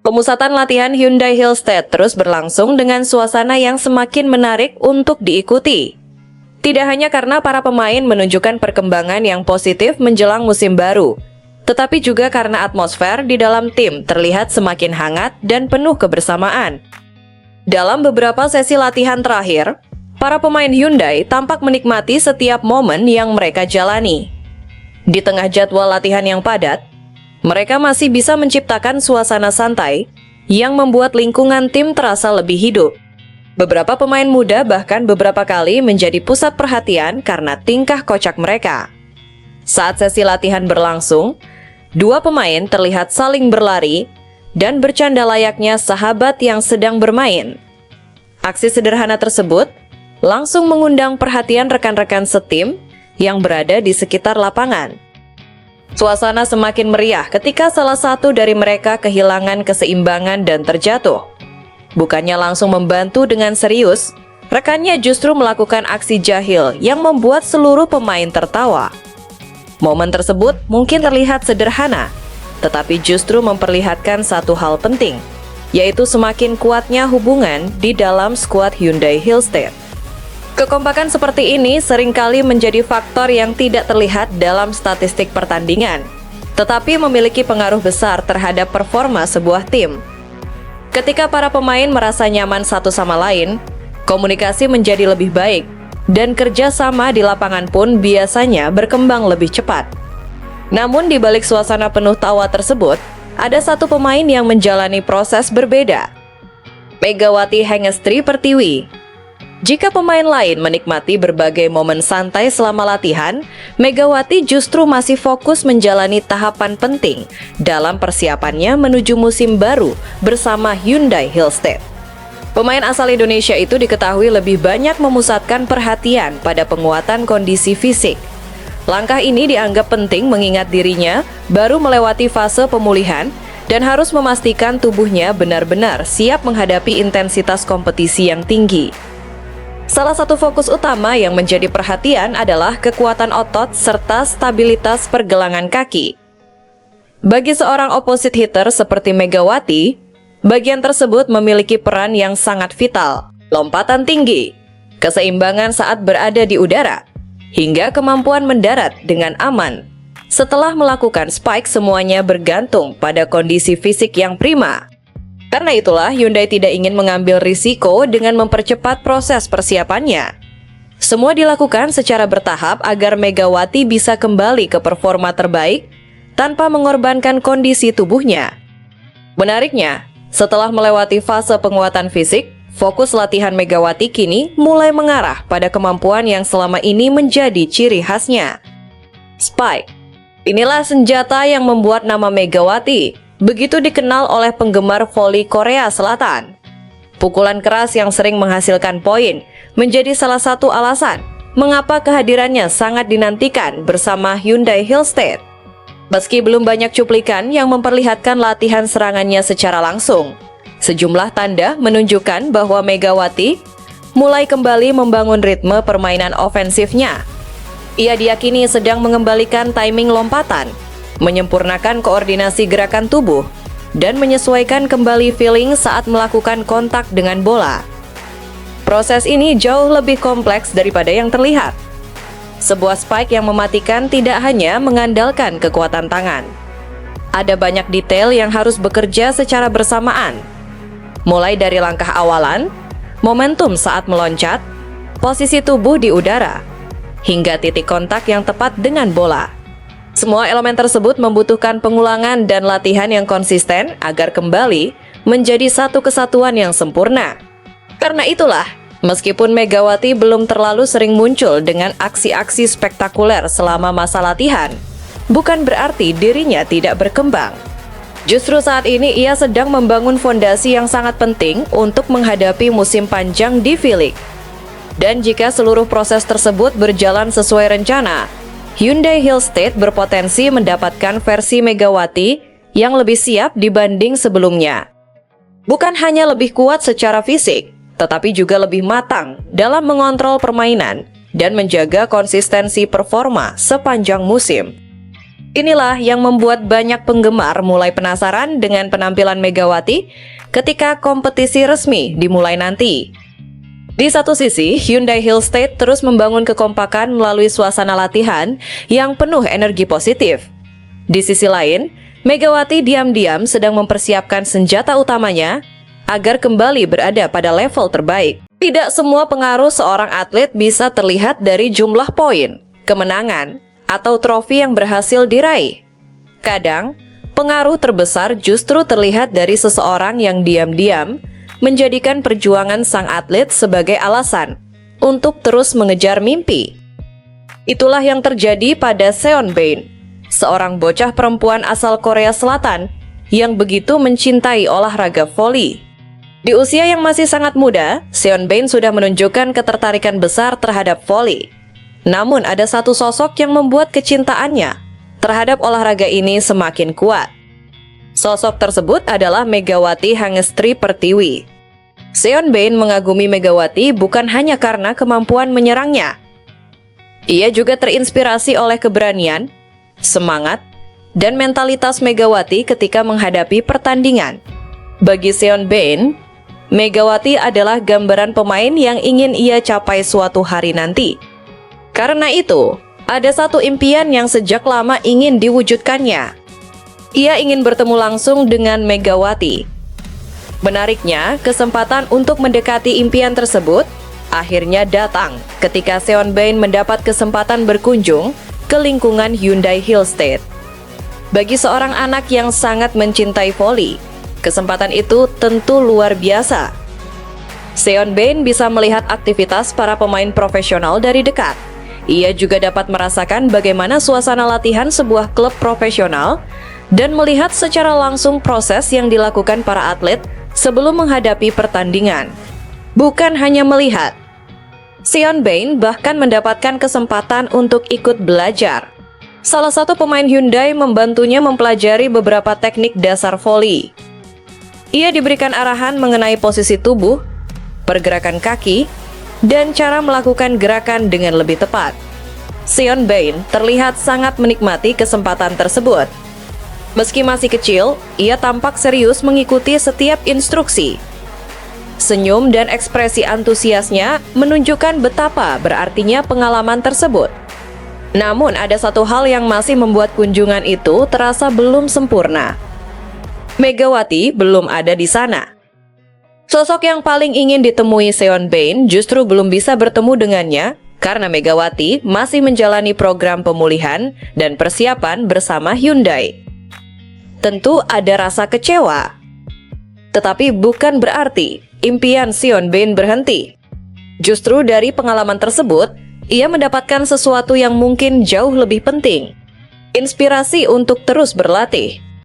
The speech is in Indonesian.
Pemusatan latihan Hyundai Hillstead terus berlangsung dengan suasana yang semakin menarik untuk diikuti. Tidak hanya karena para pemain menunjukkan perkembangan yang positif menjelang musim baru, tetapi juga karena atmosfer di dalam tim terlihat semakin hangat dan penuh kebersamaan. Dalam beberapa sesi latihan terakhir, para pemain Hyundai tampak menikmati setiap momen yang mereka jalani. Di tengah jadwal latihan yang padat, mereka masih bisa menciptakan suasana santai yang membuat lingkungan tim terasa lebih hidup. Beberapa pemain muda bahkan beberapa kali menjadi pusat perhatian karena tingkah kocak mereka. Saat sesi latihan berlangsung, dua pemain terlihat saling berlari dan bercanda layaknya sahabat yang sedang bermain. Aksi sederhana tersebut langsung mengundang perhatian rekan-rekan setim yang berada di sekitar lapangan. Suasana semakin meriah ketika salah satu dari mereka kehilangan keseimbangan dan terjatuh. Bukannya langsung membantu dengan serius, rekannya justru melakukan aksi jahil yang membuat seluruh pemain tertawa. Momen tersebut mungkin terlihat sederhana, tetapi justru memperlihatkan satu hal penting, yaitu semakin kuatnya hubungan di dalam skuad Hyundai Hillstead. Kekompakan seperti ini seringkali menjadi faktor yang tidak terlihat dalam statistik pertandingan, tetapi memiliki pengaruh besar terhadap performa sebuah tim. Ketika para pemain merasa nyaman satu sama lain, komunikasi menjadi lebih baik, dan kerjasama di lapangan pun biasanya berkembang lebih cepat. Namun di balik suasana penuh tawa tersebut, ada satu pemain yang menjalani proses berbeda. Megawati Hengestri Pertiwi. Jika pemain lain menikmati berbagai momen santai selama latihan, Megawati justru masih fokus menjalani tahapan penting dalam persiapannya menuju musim baru bersama Hyundai Hillstead. Pemain asal Indonesia itu diketahui lebih banyak memusatkan perhatian pada penguatan kondisi fisik. Langkah ini dianggap penting mengingat dirinya baru melewati fase pemulihan dan harus memastikan tubuhnya benar-benar siap menghadapi intensitas kompetisi yang tinggi. Salah satu fokus utama yang menjadi perhatian adalah kekuatan otot serta stabilitas pergelangan kaki. Bagi seorang opposite hitter seperti Megawati, bagian tersebut memiliki peran yang sangat vital. Lompatan tinggi, keseimbangan saat berada di udara, hingga kemampuan mendarat dengan aman. Setelah melakukan spike, semuanya bergantung pada kondisi fisik yang prima. Karena itulah, Hyundai tidak ingin mengambil risiko dengan mempercepat proses persiapannya. Semua dilakukan secara bertahap agar Megawati bisa kembali ke performa terbaik tanpa mengorbankan kondisi tubuhnya. Menariknya, setelah melewati fase penguatan fisik, fokus latihan Megawati kini mulai mengarah pada kemampuan yang selama ini menjadi ciri khasnya. Spike. Inilah senjata yang membuat nama Megawati begitu dikenal oleh penggemar voli Korea Selatan. Pukulan keras yang sering menghasilkan poin menjadi salah satu alasan mengapa kehadirannya sangat dinantikan bersama Hyundai Hillstead. Meski belum banyak cuplikan yang memperlihatkan latihan serangannya secara langsung, sejumlah tanda menunjukkan bahwa Megawati mulai kembali membangun ritme permainan ofensifnya. Ia diyakini sedang mengembalikan timing lompatan, menyempurnakan koordinasi gerakan tubuh, dan menyesuaikan kembali feeling saat melakukan kontak dengan bola. Proses ini jauh lebih kompleks daripada yang terlihat. Sebuah spike yang mematikan tidak hanya mengandalkan kekuatan tangan. Ada banyak detail yang harus bekerja secara bersamaan. Mulai dari langkah awalan, momentum saat meloncat, posisi tubuh di udara, hingga titik kontak yang tepat dengan bola. Semua elemen tersebut membutuhkan pengulangan dan latihan yang konsisten agar kembali menjadi satu kesatuan yang sempurna. Karena itulah, meskipun Megawati belum terlalu sering muncul dengan aksi-aksi spektakuler selama masa latihan, bukan berarti dirinya tidak berkembang. Justru saat ini ia sedang membangun fondasi yang sangat penting untuk menghadapi musim panjang di V-League. Dan jika seluruh proses tersebut berjalan sesuai rencana, Hyundai Hillstead berpotensi mendapatkan versi Megawati yang lebih siap dibanding sebelumnya. Bukan hanya lebih kuat secara fisik, tetapi juga lebih matang dalam mengontrol permainan dan menjaga konsistensi performa sepanjang musim. Inilah yang membuat banyak penggemar mulai penasaran dengan penampilan Megawati ketika kompetisi resmi dimulai nanti. Di satu sisi, Hyundai Hillstate terus membangun kekompakan melalui suasana latihan yang penuh energi positif. Di sisi lain, Megawati diam-diam sedang mempersiapkan senjata utamanya agar kembali berada pada level terbaik. Tidak semua pengaruh seorang atlet bisa terlihat dari jumlah poin, kemenangan, atau trofi yang berhasil diraih. Kadang, pengaruh terbesar justru terlihat dari seseorang yang diam-diam menjadikan perjuangan sang atlet sebagai alasan untuk terus mengejar mimpi. Itulah yang terjadi pada Seon Bain, seorang bocah perempuan asal Korea Selatan yang begitu mencintai olahraga voli. Di usia yang masih sangat muda, Seon Bain sudah menunjukkan ketertarikan besar terhadap voli. Namun ada satu sosok yang membuat kecintaannya terhadap olahraga ini semakin kuat. Sosok tersebut adalah Megawati Hangestri Pertiwi. Seon Bain mengagumi Megawati bukan hanya karena kemampuan menyerangnya. Ia juga terinspirasi oleh keberanian, semangat, dan mentalitas Megawati ketika menghadapi pertandingan. Bagi Seon Bain, Megawati adalah gambaran pemain yang ingin ia capai suatu hari nanti. Karena itu, ada satu impian yang sejak lama ingin diwujudkannya. Ia ingin bertemu langsung dengan Megawati. Menariknya, kesempatan untuk mendekati impian tersebut akhirnya datang ketika Seon Bain mendapat kesempatan berkunjung ke lingkungan Hyundai Hillstate. Bagi seorang anak yang sangat mencintai voli, kesempatan itu tentu luar biasa. Seon Bain bisa melihat aktivitas para pemain profesional dari dekat. Ia juga dapat merasakan bagaimana suasana latihan sebuah klub profesional dan melihat secara langsung proses yang dilakukan para atlet sebelum menghadapi pertandingan. Bukan hanya melihat, Seon Bain bahkan mendapatkan kesempatan untuk ikut belajar. Salah satu pemain Hyundai membantunya mempelajari beberapa teknik dasar voli. Ia diberikan arahan mengenai posisi tubuh, pergerakan kaki, dan cara melakukan gerakan dengan lebih tepat. Seon Bain terlihat sangat menikmati kesempatan tersebut. Meski masih kecil, ia tampak serius mengikuti setiap instruksi. Senyum dan ekspresi antusiasnya menunjukkan betapa berartinya pengalaman tersebut. Namun ada satu hal yang masih membuat kunjungan itu terasa belum sempurna. Megawati belum ada di sana. Sosok yang paling ingin ditemui Seon Bain justru belum bisa bertemu dengannya karena Megawati masih menjalani program pemulihan dan persiapan bersama Hyundai. Tentu ada rasa kecewa. Tetapi bukan berarti impian Seon Bain berhenti. Justru dari pengalaman tersebut, ia mendapatkan sesuatu yang mungkin jauh lebih penting. Inspirasi untuk terus berlatih.